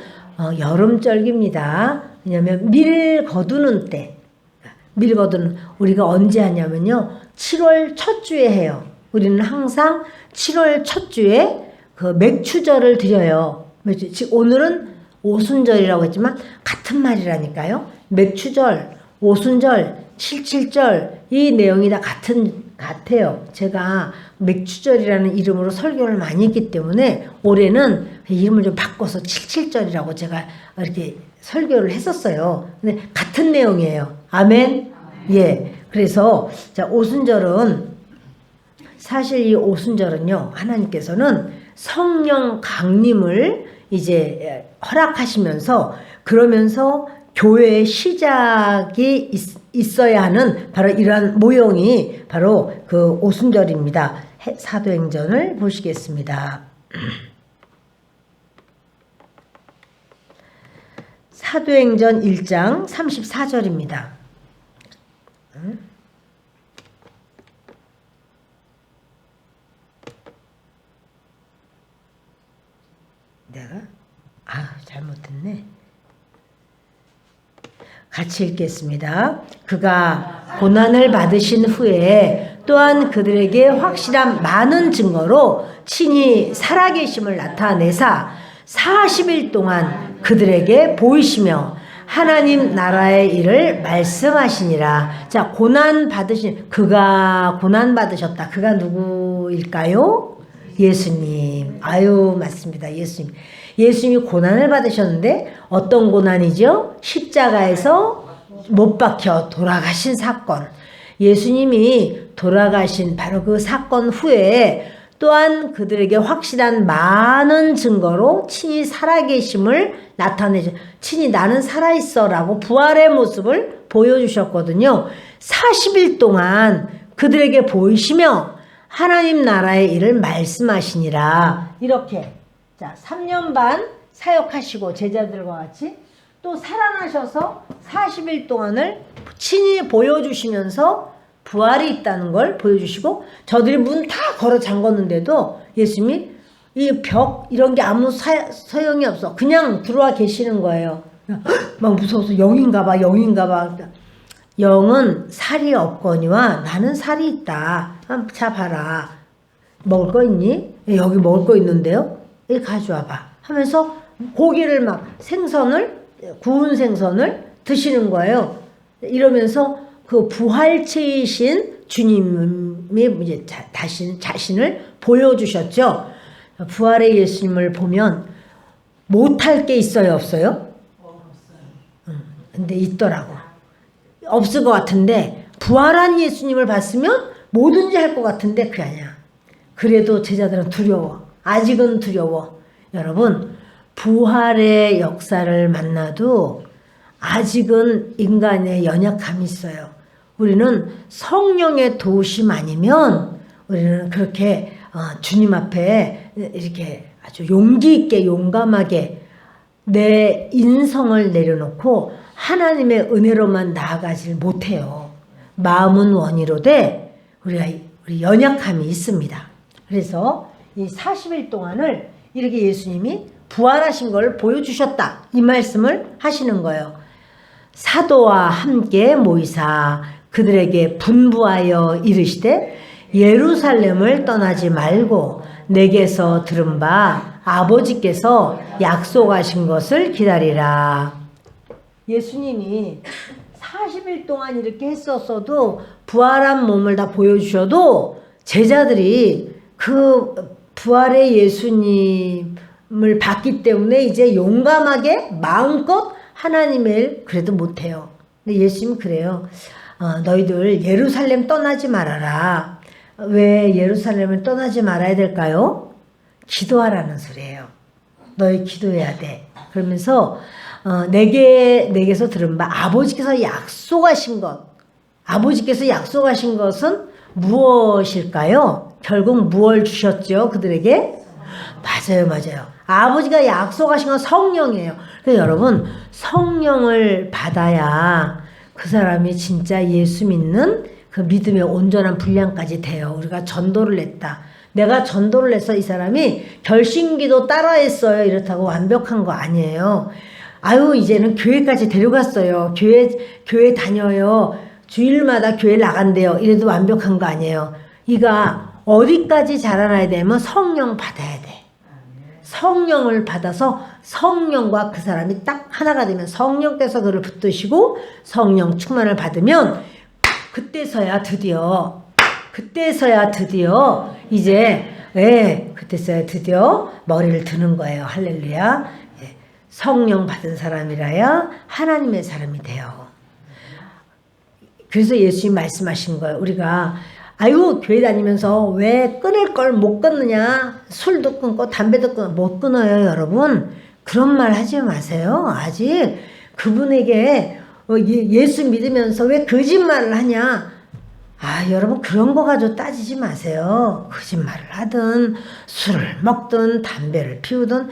Speaker 1: 여름절기입니다. 왜냐하면 밀 거두는 때 우리가 언제 하냐면요 7월 첫 주에 해요. 우리는 항상 7월 첫 주에 그 맥추절을 드려요. 오늘은 오순절이라고 했지만 같은 말이라니까요. 맥추절, 오순절, 칠칠절 이 내용이 다 같아요. 제가 맥추절이라는 이름으로 설교를 많이 했기 때문에 올해는 이름을 좀 바꿔서 칠칠절이라고 제가 이렇게 설교를 했었어요. 근데 같은 내용이에요. 아멘? 예. 그래서 자, 오순절은 사실 이 오순절은요. 하나님께서는 성령 강림을 이제 허락하시면서 그러면서 교회의 시작이 있어야 하는 바로 이러한 모형이 바로 그 오순절입니다. 사도행전을 보시겠습니다. 사도행전 1장 34절입니다. 내가 잘못했네. 같이 읽겠습니다. 그가 고난을 받으신 후에 또한 그들에게 확실한 많은 증거로 친히 살아계심을 나타내사 40일 동안 그들에게 보이시며 하나님 나라의 일을 말씀하시니라. 자, 그가 고난 받으셨다. 그가 누구일까요? 예수님. 아유, 맞습니다. 예수님. 예수님이 고난을 받으셨는데 어떤 고난이죠? 십자가에서 못 박혀 돌아가신 사건. 예수님이 돌아가신 바로 그 사건 후에 또한 그들에게 확실한 많은 증거로 친히 살아계심을 나타내죠. 친히 나는 살아있어 라고 부활의 모습을 보여주셨거든요. 40일 동안 그들에게 보이시며 하나님 나라의 일을 말씀하시니라. 이렇게 자, 3년 반 사역하시고 제자들과 같이 또 살아나셔서 40일 동안을 친히 보여주시면서 부활이 있다는 걸 보여주시고 저들이 문 다 걸어 잠궜는데도 예수님이 이 벽 이런 게 아무 소용이 없어. 그냥 들어와 계시는 거예요. 막 무서워서 영인가 봐. 영은 살이 없거니와 나는 살이 있다. 자 봐라. 먹을 거 있니? 여기 먹을 거 있는데요. 이 가져와봐 하면서 고기를 막 구운 생선을 드시는 거예요. 이러면서 그 부활체이신 주님이 이제 자신을 보여주셨죠. 부활의 예수님을 보면 못할 게 있어요, 없어요? 근데 있더라고. 없을 것 같은데 부활한 예수님을 봤으면 뭐든지 할 것 같은데 그게 아니야. 그래도 제자들은 두려워. 아직은 두려워. 여러분, 부활의 역사를 만나도 아직은 인간의 연약함이 있어요. 우리는 성령의 도우심 아니면 우리는 그렇게 주님 앞에 이렇게 아주 용기 있게 용감하게 내 인성을 내려놓고 하나님의 은혜로만 나아가질 못해요. 마음은 원이로되 우리 연약함이 있습니다. 그래서 이 40일 동안을 이렇게 예수님이 부활하신 걸 보여주셨다. 이 말씀을 하시는 거예요. 사도와 함께 모이사 그들에게 분부하여 이르시되 예루살렘을 떠나지 말고 내게서 들은 바 아버지께서 약속하신 것을 기다리라. 예수님이 40일 동안 이렇게 했었어도 부활한 몸을 다 보여주셔도 제자들이 그 부활의 예수님을 봤기 때문에 이제 용감하게 마음껏 하나님의 일 그래도 못해요. 근데 예수님 그래요. 너희들 예루살렘 떠나지 말아라. 왜 예루살렘을 떠나지 말아야 될까요? 기도하라는 소리예요. 너희 기도해야 돼. 그러면서 내게서 들은 바 아버지께서 약속하신 것. 아버지께서 약속하신 것은 무엇일까요? 결국 무엇을 주셨죠? 그들에게? 맞아요. 아버지가 약속하신 건 성령이에요. 그래서 여러분 성령을 받아야 그 사람이 진짜 예수 믿는 그 믿음의 온전한 분량까지 돼요. 우리가 전도를 했다. 내가 전도를 해서 이 사람이 결심기도 따라했어요. 이렇다고 완벽한 거 아니에요. 아유 이제는 교회까지 데려갔어요. 교회 다녀요. 주일마다 교회 나간대요. 이래도 완벽한 거 아니에요. 이가 어디까지 자라나야 되면 성령 받아야 돼. 성령을 받아서 성령과 그 사람이 딱 하나가 되면 성령께서 그를 붙드시고 성령 충만을 받으면 그때서야 드디어 이제 그때서야 드디어 머리를 드는 거예요. 할렐루야. 성령 받은 사람이라야 하나님의 사람이 돼요. 그래서 예수님 말씀하신 거예요. 우리가 아유 교회 다니면서 왜 끊을 걸 못 끊느냐. 술도 끊고 담배도 끊고 못 끊어요. 여러분 그런 말 하지 마세요. 아직 그분에게 예수 믿으면서 왜 거짓말을 하냐. 여러분 그런 거 가지고 따지지 마세요. 거짓말을 하든 술을 먹든 담배를 피우든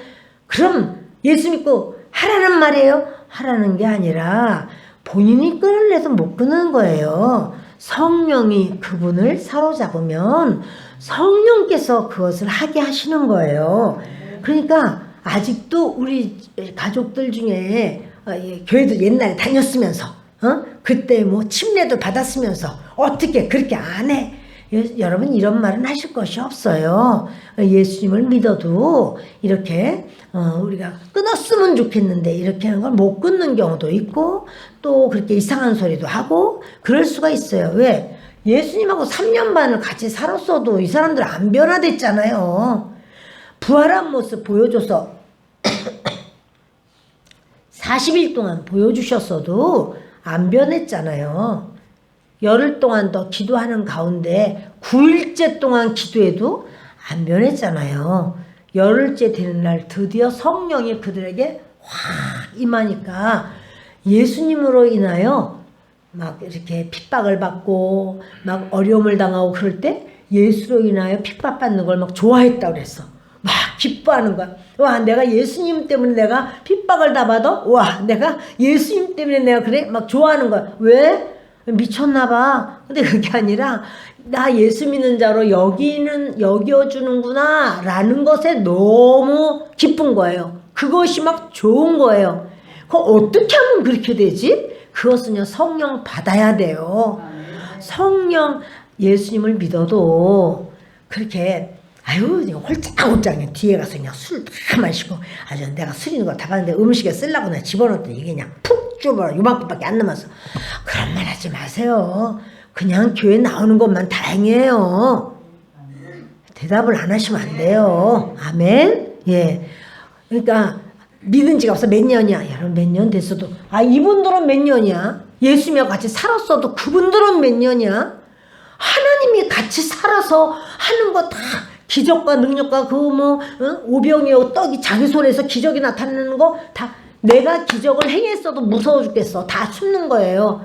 Speaker 1: 그럼 예수 믿고 하라는 말이에요. 하라는 게 아니라 본인이 끊으려도 못 끊는 거예요. 성령이 그분을 사로잡으면 성령께서 그것을 하게 하시는 거예요. 그러니까 아직도 우리 가족들 중에 교회도 옛날에 다녔으면서 그때 뭐 침례도 받았으면서 어떻게 그렇게 안 해? 여러분 이런 말은 하실 것이 없어요. 예수님을 믿어도 이렇게 우리가 끊었으면 좋겠는데 이렇게 하는 걸 못 끊는 경우도 있고 또 그렇게 이상한 소리도 하고 그럴 수가 있어요. 왜? 예수님하고 3년 반을 같이 살았어도 이 사람들 안 변화됐잖아요. 부활한 모습 보여줘서 40일 동안 보여주셨어도 안 변했잖아요. 열흘 동안 더 기도하는 가운데 9일째 동안 기도해도 안 변했잖아요. 열흘째 되는 날 드디어 성령이 그들에게 확 임하니까 예수님으로 인하여 막 이렇게 핍박을 받고 막 어려움을 당하고 그럴 때 예수로 인하여 핍박받는 걸 막 좋아했다고 그랬어. 막 기뻐하는 거야. 와, 내가 예수님 때문에 내가 핍박을 다 받아? 와, 내가 예수님 때문에 내가 그래? 막 좋아하는 거야. 왜? 미쳤나 봐. 근데 그게 아니라 나 예수 믿는 자로 여겨주는구나 라는 것에 너무 기쁜 거예요. 그것이 막 좋은 거예요. 그럼 어떻게 하면 그렇게 되지? 그것은요, 성령 받아야 돼요. 성령 예수님을 믿어도 그렇게 아유 홀짝홀짝 뒤에 가서 그냥 술 다 마시고 아주 내가 술 있는 거 다 봤는데 음식에 쓰려고 내가 집어넣었더니 이게 그냥 푹 쭈버려 요만큼밖에 안 남았어. 그런 말 하지 마세요. 그냥 교회 나오는 것만 다행이에요. 대답을 안 하시면 안 돼요. 아멘. 예. 그러니까 믿은 지가 없어. 몇 년이야. 여러분 몇 년 됐어도 이분들은 몇 년이야. 예수님과 같이 살았어도 그분들은 몇 년이야. 하나님이 같이 살아서 하는 거 다 기적과 능력과 오병이어 떡이 자기 손에서 기적이 나타나는 거 다 내가 기적을 행했어도 무서워 죽겠어. 다 숨는 거예요.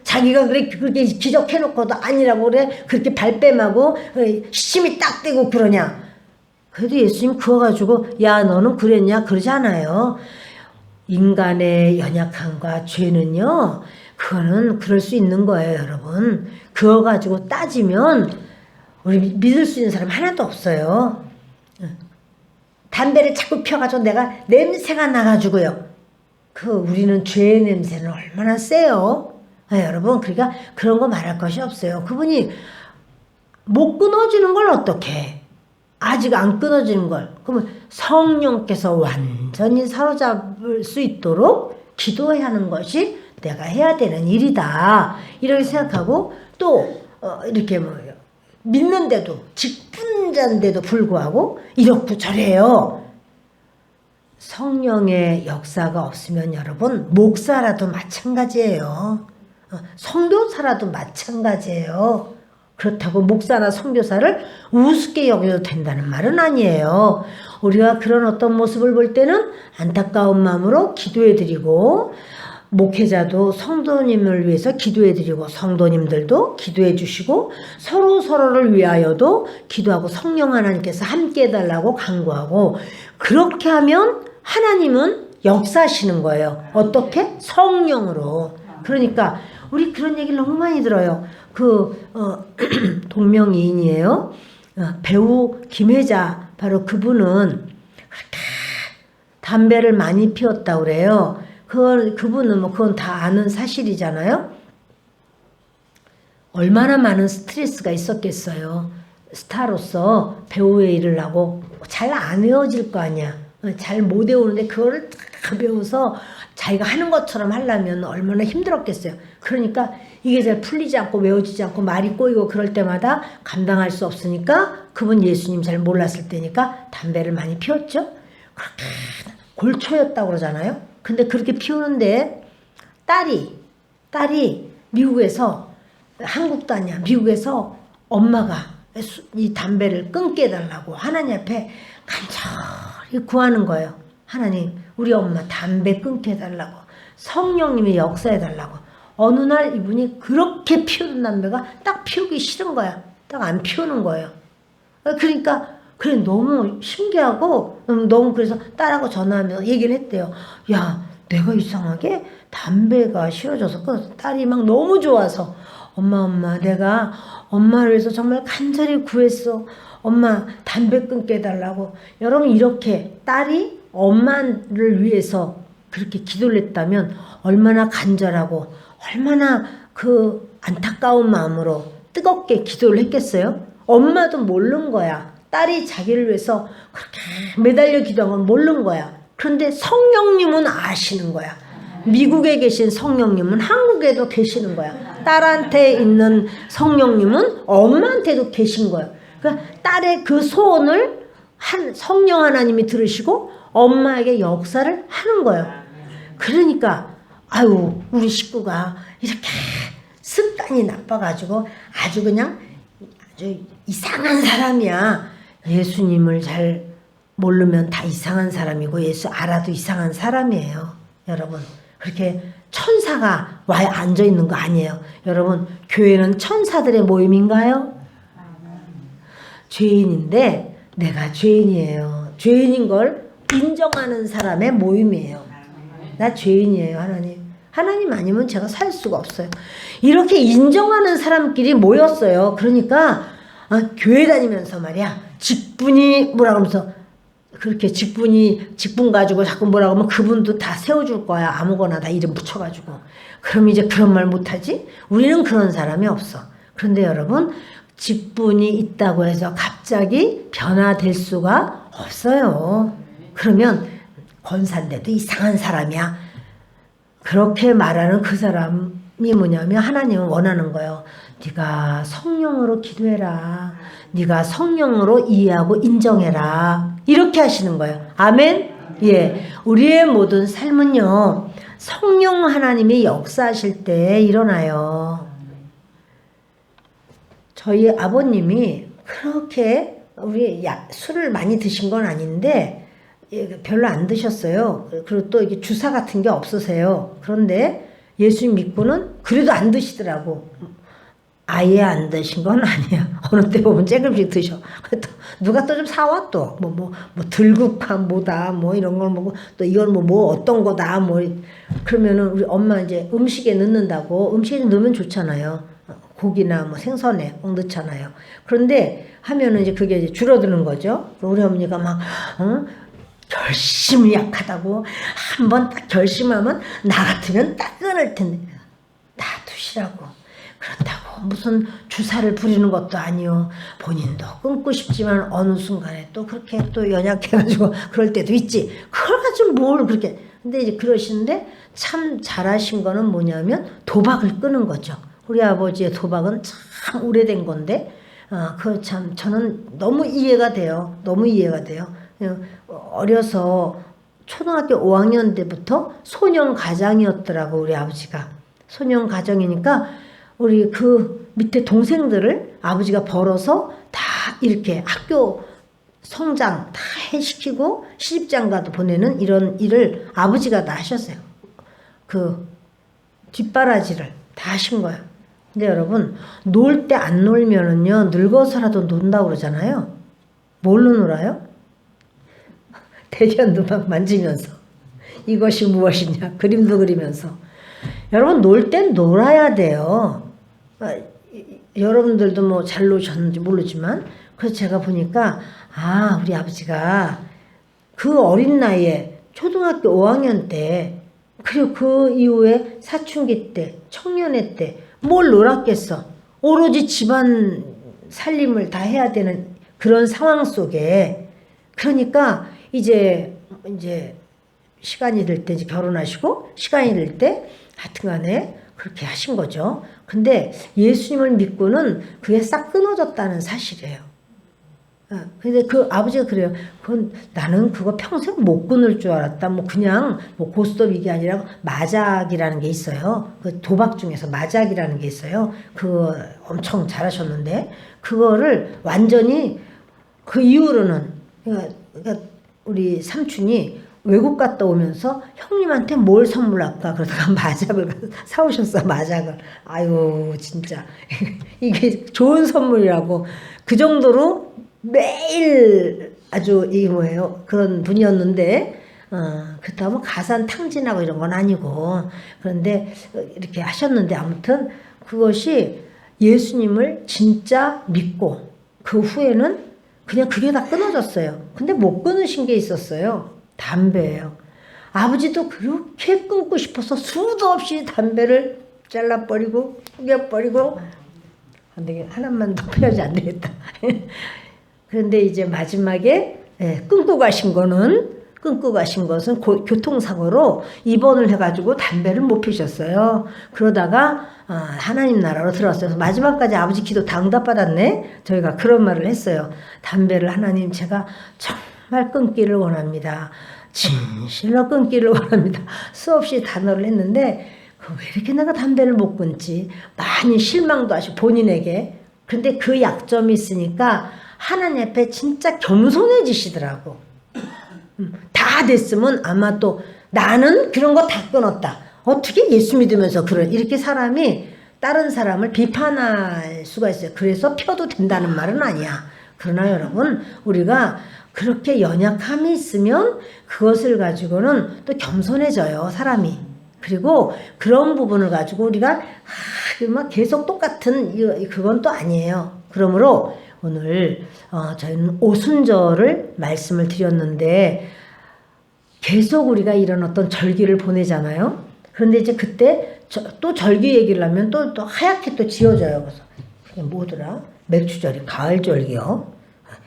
Speaker 1: 자기가 그렇게 기적 해놓고도 아니라고 그래. 그렇게 발뺌하고 힘이 딱 떼고 그러냐. 그래도 예수님 그거 가지고 야 너는 그랬냐 그러지 않아요. 인간의 연약함과 죄는요. 그거는 그럴 수 있는 거예요 여러분. 그거 가지고 따지면 우리 믿을 수 있는 사람 하나도 없어요. 담배를 자꾸 펴가지고 내가 냄새가 나가지고요. 우리는 죄의 냄새는 얼마나 세요. 여러분 그러니까 그런 거 말할 것이 없어요. 그분이 못 끊어지는 걸 어떻게 아직 안 끊어지는 걸 그러면 성령께서 완전히 사로잡을 수 있도록 기도해야 하는 것이 내가 해야 되는 일이다 이렇게 생각하고 또 이렇게 믿는데도 직분자인데도 불구하고 이렇고 저래요. 성령의 역사가 없으면 여러분 목사라도 마찬가지예요. 선교사라도 마찬가지예요. 그렇다고 목사나 선교사를 우습게 여겨도 된다는 말은 아니에요. 우리가 그런 어떤 모습을 볼 때는 안타까운 마음으로 기도해드리고 목회자도 성도님을 위해서 기도해드리고 성도님들도 기도해주시고 서로를 위하여도 기도하고 성령 하나님께서 함께 해달라고 간구하고 그렇게 하면 하나님은 역사하시는 거예요. 어떻게? 성령으로. 그러니까 우리 그런 얘기를 너무 많이 들어요. 동명이인이에요. 배우 김혜자 바로 그분은 담배를 많이 피웠다고 그래요. 그분은 그건 다 아는 사실이잖아요. 얼마나 많은 스트레스가 있었겠어요. 스타로서 배우의 일을 하고 잘 안 외워질 거 아니야. 잘 못 외우는데 그거를 다 배워서 자기가 하는 것처럼 하려면 얼마나 힘들었겠어요. 그러니까 이게 잘 풀리지 않고 외워지지 않고 말이 꼬이고 그럴 때마다 감당할 수 없으니까 그분 예수님 잘 몰랐을 때니까 담배를 많이 피웠죠. 그렇게 골초였다고 그러잖아요. 근데 그렇게 피우는데 딸이 미국에서 한국도 아니야. 미국에서 엄마가 이 담배를 끊게 해달라고 하나님 앞에 간절히 구하는 거예요. 하나님 우리 엄마 담배 끊게 해달라고 성령님이 역사해달라고. 어느 날 이분이 그렇게 피우는 담배가 딱 피우기 싫은 거야. 딱 안 피우는 거예요. 그러니까 그래 너무 신기하고 너무 그래서 딸하고 전화하면서 얘기를 했대요. 야 내가 이상하게 담배가 싫어져서 그 딸이 막 너무 좋아서 엄마 내가 엄마를 위해서 정말 간절히 구했어. 엄마 담배 끊게 해달라고. 여러분 이렇게 딸이 엄마를 위해서 그렇게 기도를 했다면 얼마나 간절하고 얼마나 그 안타까운 마음으로 뜨겁게 기도를 했겠어요? 엄마도 모르는 거야. 딸이 자기를 위해서 그렇게 매달려 기도한 건 모르는 거야. 그런데 성령님은 아시는 거야. 미국에 계신 성령님은 한국에도 계시는 거야. 딸한테 있는 성령님은 엄마한테도 계신 거야. 그러니까 딸의 그 소원을 성령 하나님이 들으시고 엄마에게 역사를 하는 거예요. 그러니까 아유 우리 식구가 이렇게 습관이 나빠가지고 아주 그냥 아주 이상한 사람이야. 예수님을 잘 모르면 다 이상한 사람이고 예수 알아도 이상한 사람이에요. 여러분 그렇게 천사가 와 앉아있는 거 아니에요. 여러분 교회는 천사들의 모임인가요? 죄인인데 내가 죄인이에요. 죄인인 걸 인정하는 사람의 모임이에요. 나 죄인이에요. 하나님 아니면 제가 살 수가 없어요. 이렇게 인정하는 사람끼리 모였어요. 그러니까 교회 다니면서 말이야 직분이 뭐라 그러면서 그렇게 직분 가지고 자꾸 뭐라 그러면 그분도 다 세워줄 거야. 아무거나 다 이름 붙여가지고. 그럼 이제 그런 말 못하지? 우리는 그런 사람이 없어. 그런데 여러분 직분이 있다고 해서 갑자기 변화될 수가 없어요. 그러면 권사인데도 이상한 사람이야. 그렇게 말하는 그 사람이 뭐냐면 하나님은 원하는 거예요. 네가 성령으로 기도해라. 네가 성령으로 이해하고 인정해라. 이렇게 하시는 거예요. 아멘? 예. 우리의 모든 삶은요. 성령 하나님이 역사하실 때 일어나요. 저희 아버님이 그렇게 술을 많이 드신 건 아닌데 별로 안 드셨어요. 그리고 또 이게 주사 같은 게 없으세요. 그런데 예수님 믿고는 그래도 안 드시더라고. 아예 안 드신 건 아니야. 어느 때 보면 조금씩 드셔. 또 누가 또 좀 사와 또 뭐 들국화 뭐다 뭐 이런 걸 먹고 또 이건 뭐 어떤 거다 뭐 그러면은 우리 엄마 이제 음식에 넣는다고 음식에 넣으면 좋잖아요. 고기나 뭐 생선에 꼭 넣잖아요. 그런데 하면은 이제 그게 이제 줄어드는 거죠. 우리 어머니가 막 결심이 약하다고 한번 딱 결심하면 나 같으면 딱 끊을 텐데 놔두시라고. 그렇다고 무슨 주사를 부리는 것도 아니요. 본인도 끊고 싶지만 어느 순간에 또 그렇게 또 연약해가지고 그럴 때도 있지. 그걸 가지고 뭘 그렇게. 근데 이제 그러시는데 참 잘하신 거는 뭐냐면 도박을 끄는 거죠. 우리 아버지의 도박은 참 오래된 건데 그 참 저는 너무 이해가 돼요. 너무 이해가 돼요. 어려서 초등학교 5학년 때부터 소년 가장이었더라고 우리 아버지가. 소년 가정이니까 우리 그 밑에 동생들을 아버지가 벌어서 다 이렇게 학교 성장 다 시키고 시집장가도 보내는 이런 일을 아버지가 다 하셨어요. 그 뒷바라지를 다 하신 거예요. 근데 여러분 놀 때 안 놀면은요 늙어서라도 논다고 그러잖아요. 뭘로 놀아요? 대견도 막 만지면서 이것이 무엇이냐 그림도 그리면서. 여러분 놀 땐 놀아야 돼요. 여러분들도 뭐 잘 노셨는지 모르지만 그래서 제가 보니까 우리 아버지가 그 어린 나이에 초등학교 5학년 때 그리고 그 이후에 사춘기 때 청년회 때 뭘 놀았겠어. 오로지 집안 살림을 다 해야 되는 그런 상황 속에. 그러니까 이제 시간이 될 때 이제 결혼하시고 시간이 될 때 하여튼간에 그렇게 하신 거죠. 근데 예수님을 믿고는 그게 싹 끊어졌다는 사실이에요. 근데 그 아버지가 그래요. 그건 나는 그거 평생 못 끊을 줄 알았다. 뭐 그냥 뭐 고스톱 이게 아니라 마작이라는 게 있어요. 그 도박 중에서 마작이라는 게 있어요. 그거 엄청 잘하셨는데 그거를 완전히 그 이후로는 그러니까 우리 삼촌이 외국 갔다 오면서 형님한테 뭘 선물할까 그러다가 마작을 사오셨어. 마작을. 아유 진짜 이게 좋은 선물이라고. 그 정도로 매일 아주 이게 뭐예요 그런 분이었는데 그렇다고 뭐 가산 탕진하고 이런 건 아니고, 그런데 이렇게 하셨는데, 아무튼 그것이 예수님을 진짜 믿고 그 후에는 그냥 그게 다 끊어졌어요. 근데 못 끊으신 게 있었어요. 담배예요. 아버지도 그렇게 끊고 싶어서 수도 없이 담배를 잘라버리고 뿌려버리고, 안 되겠다. 하나만 더 빼야지 안 되겠다. 그런데 이제 마지막에 끊고 가신 것은 교통사고로 입원을 해가지고 담배를 못 피셨어요. 그러다가 하나님 나라로 들어왔어요. 그래서 마지막까지 아버지 기도 다 응답받았네. 저희가 그런 말을 했어요. 담배를 하나님 제가 정말 끊기를 원합니다. 진실로 끊기를 원합니다. 수없이 단어를 했는데 왜 이렇게 내가 담배를 못 끊지? 많이 실망도 하시고 본인에게. 근데 그 약점이 있으니까 하나님 앞에 진짜 겸손해지시더라고. 다 됐으면 아마 또 나는 그런 거 다 끊었다. 어떻게 예수 믿으면서 그래? 이렇게 사람이 다른 사람을 비판할 수가 있어요. 그래서 펴도 된다는 말은 아니야. 그러나 여러분, 우리가 그렇게 연약함이 있으면 그것을 가지고는 또 겸손해져요, 사람이. 그리고 그런 부분을 가지고 우리가 막 계속 똑같은 그건 또 아니에요. 그러므로 오늘 저희는 오순절을 말씀을 드렸는데 계속 우리가 이런 어떤 절기를 보내잖아요. 그런데 이제 그때 또 절기 얘기를 하면 또 하얗게 또 지어져요. 그래서 그게 뭐더라? 맥추절이 가을절기요.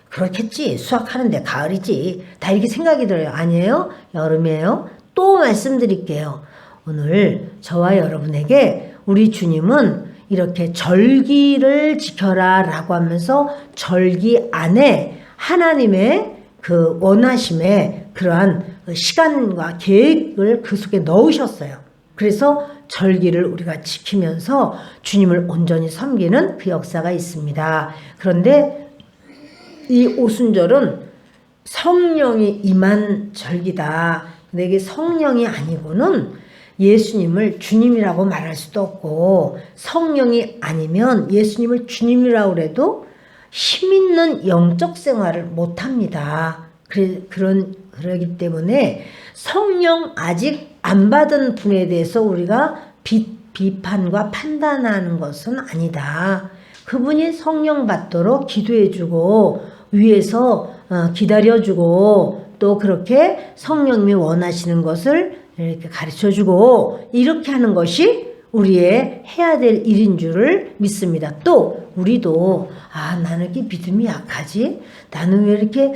Speaker 1: 그렇겠지. 수확하는데 가을이지. 다 이렇게 생각이 들어요. 아니에요? 여름이에요. 또 말씀드릴게요. 오늘 저와 여러분에게 우리 주님은 이렇게 절기를 지켜라 라고 하면서 절기 안에 하나님의 그 원하심의 그러한 시간과 계획을 그 속에 넣으셨어요. 그래서 절기를 우리가 지키면서 주님을 온전히 섬기는 그 역사가 있습니다. 그런데 이 오순절은 성령이 임한 절기다. 근데 이게 성령이 아니고는 예수님을 주님이라고 말할 수도 없고, 성령이 아니면 예수님을 주님이라고 해도 힘 있는 영적 생활을 못합니다. 그러기 때문에 성령 아직 안 받은 분에 대해서 우리가 비판과 판단하는 것은 아니다. 그분이 성령 받도록 기도해주고 위에서 기다려주고 또 그렇게 성령님이 원하시는 것을 이렇게 가르쳐주고 이렇게 하는 것이 우리의 해야 될 일인 줄을 믿습니다. 또 우리도 나는 이렇게 믿음이 약하지? 나는 왜 이렇게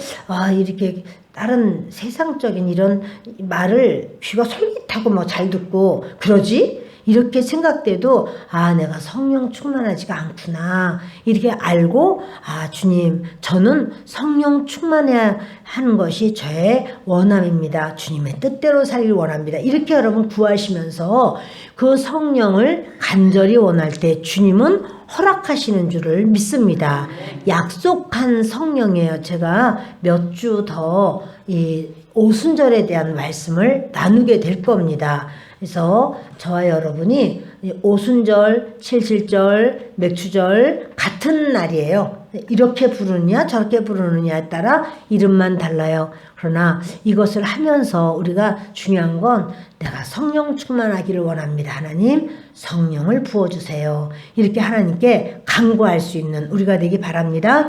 Speaker 1: 이렇게 다른 세상적인 이런 말을 귀가 솔깃하고 뭐 잘 듣고 그러지? 이렇게 생각돼도 내가 성령 충만하지가 않구나 이렇게 알고 주님 저는 성령 충만해야 하는 것이 저의 원함입니다. 주님의 뜻대로 살기를 원합니다. 이렇게 여러분 구하시면서 그 성령을 간절히 원할 때 주님은 허락하시는 줄을 믿습니다. 약속한 성령이에요. 제가 몇 주 더 이 오순절에 대한 말씀을 나누게 될 겁니다. 그래서 저와 여러분이 오순절, 칠칠절, 맥추절 같은 날이에요. 이렇게 부르느냐 저렇게 부르느냐에 따라 이름만 달라요. 그러나 이것을 하면서 우리가 중요한 건 내가 성령 충만하기를 원합니다. 하나님 성령을 부어주세요. 이렇게 하나님께 간구할 수 있는 우리가 되기 바랍니다.